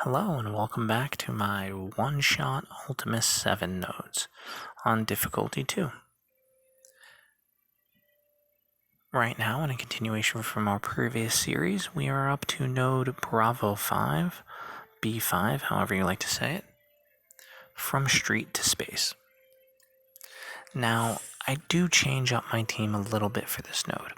Hello and welcome back to my one-shot Ultimus 7 nodes on difficulty 2. Right now, in a continuation from our previous series, we are up to node Bravo 5, B5, however you like to say it, from street to space. Now, I do change up my team a little bit for this node.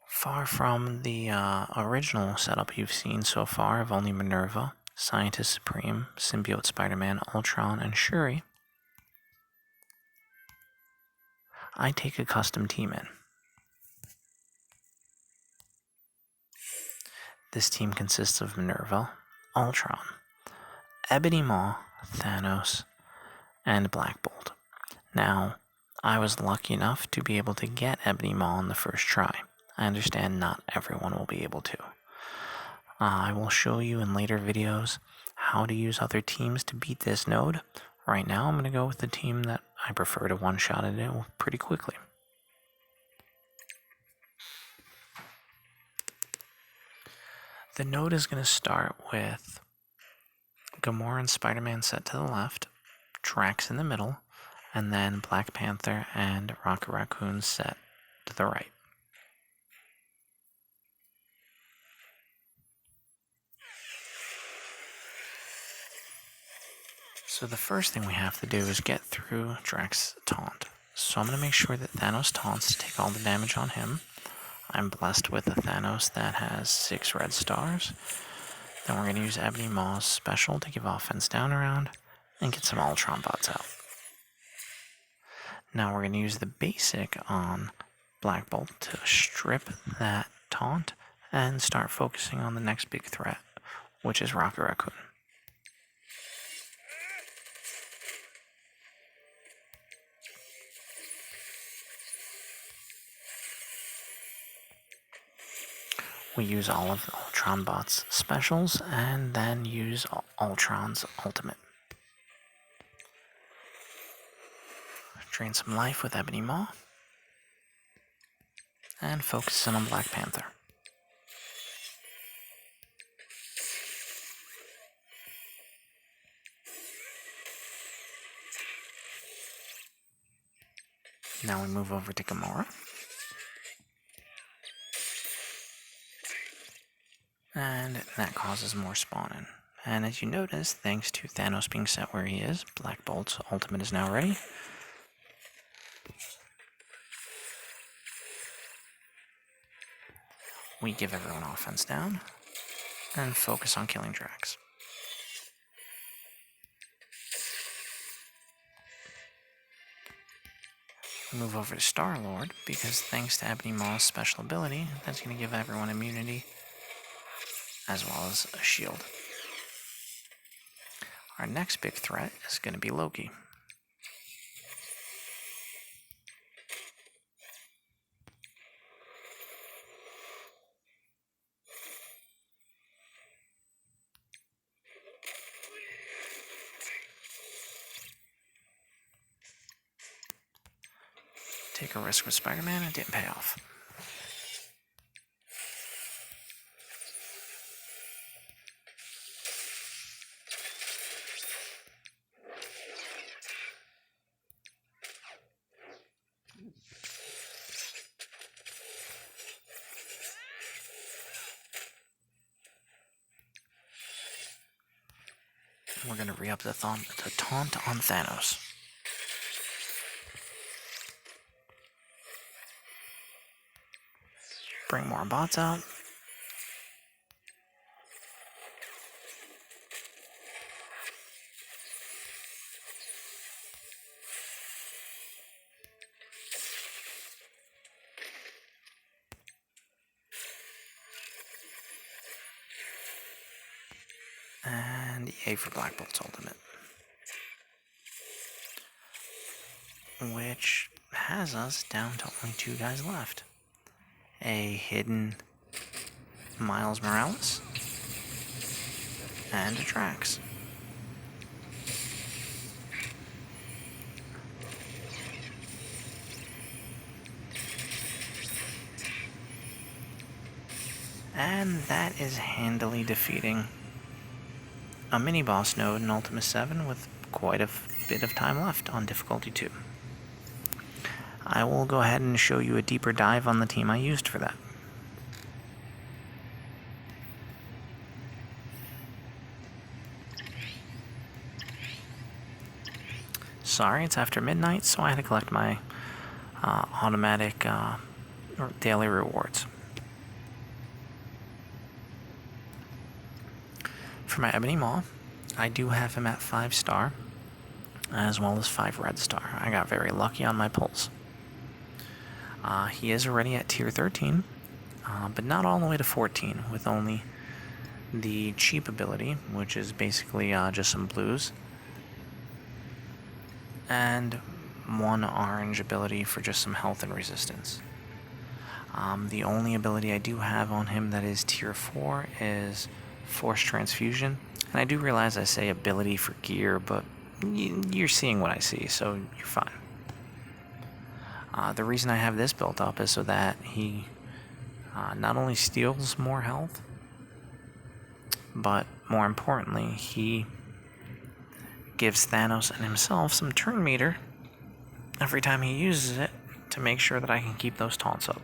Far from the original setup you've seen so far of only Minnerva, Scientist Supreme, Symbiote Spider-Man, Ultron, and Shuri, I take a custom team in. This team consists of Minnerva, Ultron, Ebony Maw, Thanos, and Black Bolt. Now, I was lucky enough to be able to get Ebony Maw on the first try. I understand not everyone will be able to. I will show you in later videos how to use other teams to beat this node. Right now, I'm going to go with the team that I prefer to one-shot it in pretty quickly. The node is going to start with Gamora and Spider-Man set to the left, Drax in the middle, and then Black Panther and Rocket Raccoon set to the right. So the first thing we have to do is get through Drax's taunt. So I'm going to make sure that Thanos taunts to take all the damage on him. I'm blessed with a Thanos that has 6 red stars. Then we're going to use Ebony Maw's special to give offense down around and get some Ultron bots out. Now we're going to use the basic on Black Bolt to strip that taunt and start focusing on the next big threat, which is Rocket Raccoon. We use all of Ultron bot's specials and then use Ultron's ultimate. Drain some life with Ebony Maw and focus in on Black Panther. Now we move over to Gamora. And that causes more spawning. And as you notice, thanks to Thanos being set where he is, Black Bolt's ultimate is now ready. We give everyone offense down and focus on killing Drax. We move over to Starlord because thanks to Ebony Maw's special ability, that's going to give everyone immunity as well as a shield. Our next big threat is going to be Loki. Take a risk with Spider-Man, it didn't pay off. We're going to re-up the taunt on Thanos. Bring more bots out. And EA for Black Bolt's ultimate. Which has us down to only 2 guys left. A hidden Miles Morales and a Drax. And that is handily defeating a mini boss node in Ultimus 7 with quite a bit of time left on difficulty 2. I will go ahead and show you a deeper dive on the team I used for that. Sorry, it's after midnight, so I had to collect my automatic daily rewards. For my Ebony Maw, I do have him at 5 star, as well as 5 red star. I got very lucky on my pulls. He is already at tier 13, but not all the way to 14, with only the cheap ability, which is basically just some blues, and 1 orange ability for just some health and resistance. The only ability I do have on him that is tier 4 is Force Transfusion, and I do realize I say ability for gear, but you're seeing what I see, so you're fine. The reason I have this built up is so that he not only steals more health, but more importantly, he gives Thanos and himself some turn meter every time he uses it to make sure that I can keep those taunts up.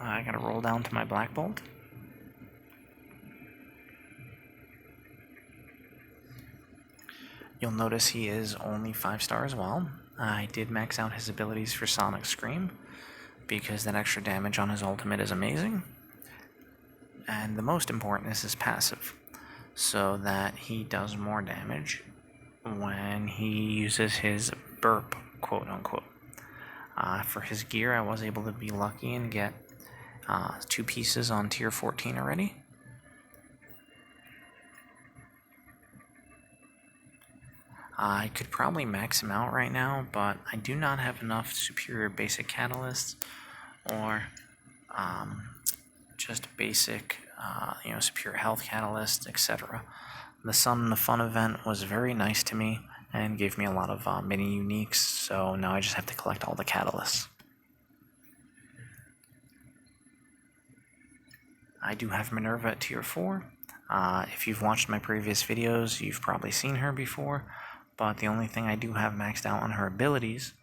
I gotta roll down to my Black Bolt. You'll notice he is only 5 star as well. I did max out his abilities for Sonic Scream, because that extra damage on his ultimate is amazing. And the most important is his passive, so that he does more damage when he uses his burp, quote unquote. For his gear, I was able to be lucky and get 2 pieces on tier 14 already. I could probably max him out right now, but I do not have enough superior basic catalysts or just basic, superior health catalysts, etc. The Sun and the Fun event was very nice to me and gave me a lot of mini uniques, so now I just have to collect all the catalysts. I do have Minnerva at tier 4. If you've watched my previous videos, you've probably seen her before, but the only thing I do have maxed out on her abilities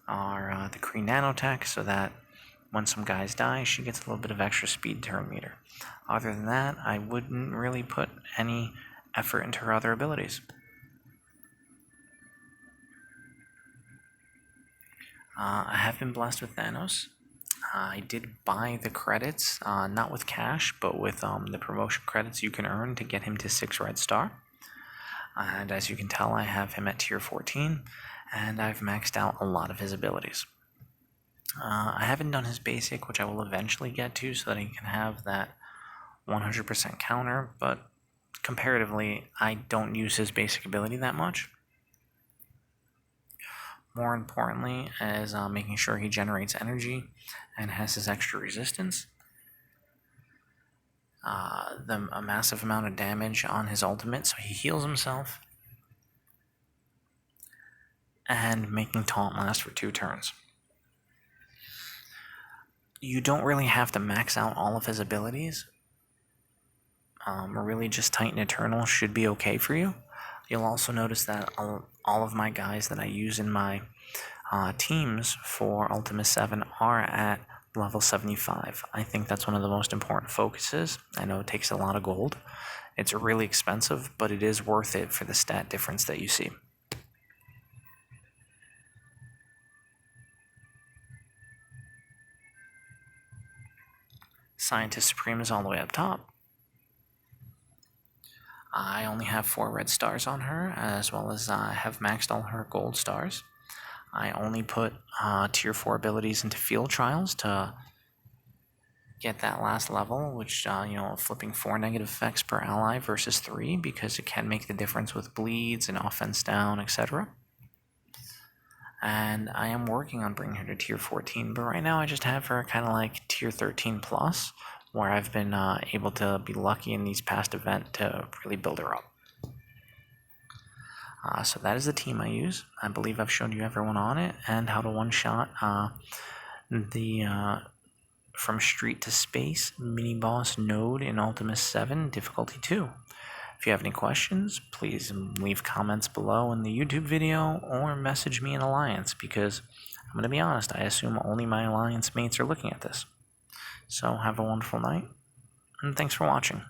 are the Kree Nanotech, so that when some guys die, she gets a little bit of extra speed turn meter. Other than that, I wouldn't really put any effort into her other abilities. I have been blessed with Thanos. I did buy the credits, not with cash, but with the promotion credits you can earn to get him to 6 red star. And as you can tell, I have him at tier 14, and I've maxed out a lot of his abilities. I haven't done his basic, which I will eventually get to, so that he can have that 100% counter, but comparatively, I don't use his basic ability that much. More importantly is making sure he generates energy and has his extra resistance. A massive amount of damage on his ultimate, so he heals himself. And making taunt last for 2 turns. You don't really have to max out all of his abilities. Really just Titan Eternal should be okay for you. You'll also notice that all of my guys that I use in my teams for Ultimus 7 are at level 75. I think that's one of the most important focuses. I know it takes a lot of gold. It's really expensive, but it is worth it for the stat difference that you see. Scientist Supreme is all the way up top. I only have 4 red stars on her, as well as I have maxed all her gold stars. I only put tier 4 abilities into field trials to get that last level, which, flipping 4 negative effects per ally versus 3, because it can make the difference with bleeds and offense down, etc. And I am working on bringing her to tier 14, but right now I just have her kind of like tier 13 plus, where I've been able to be lucky in these past events to really build her up. So that is the team I use. I believe I've shown you everyone on it and how to one-shot the From Street to Space mini boss node in Ultimus 7 difficulty 2. If you have any questions, please leave comments below in the YouTube video or message me in Alliance, because I'm going to be honest, I assume only my Alliance mates are looking at this. So have a wonderful night, and thanks for watching.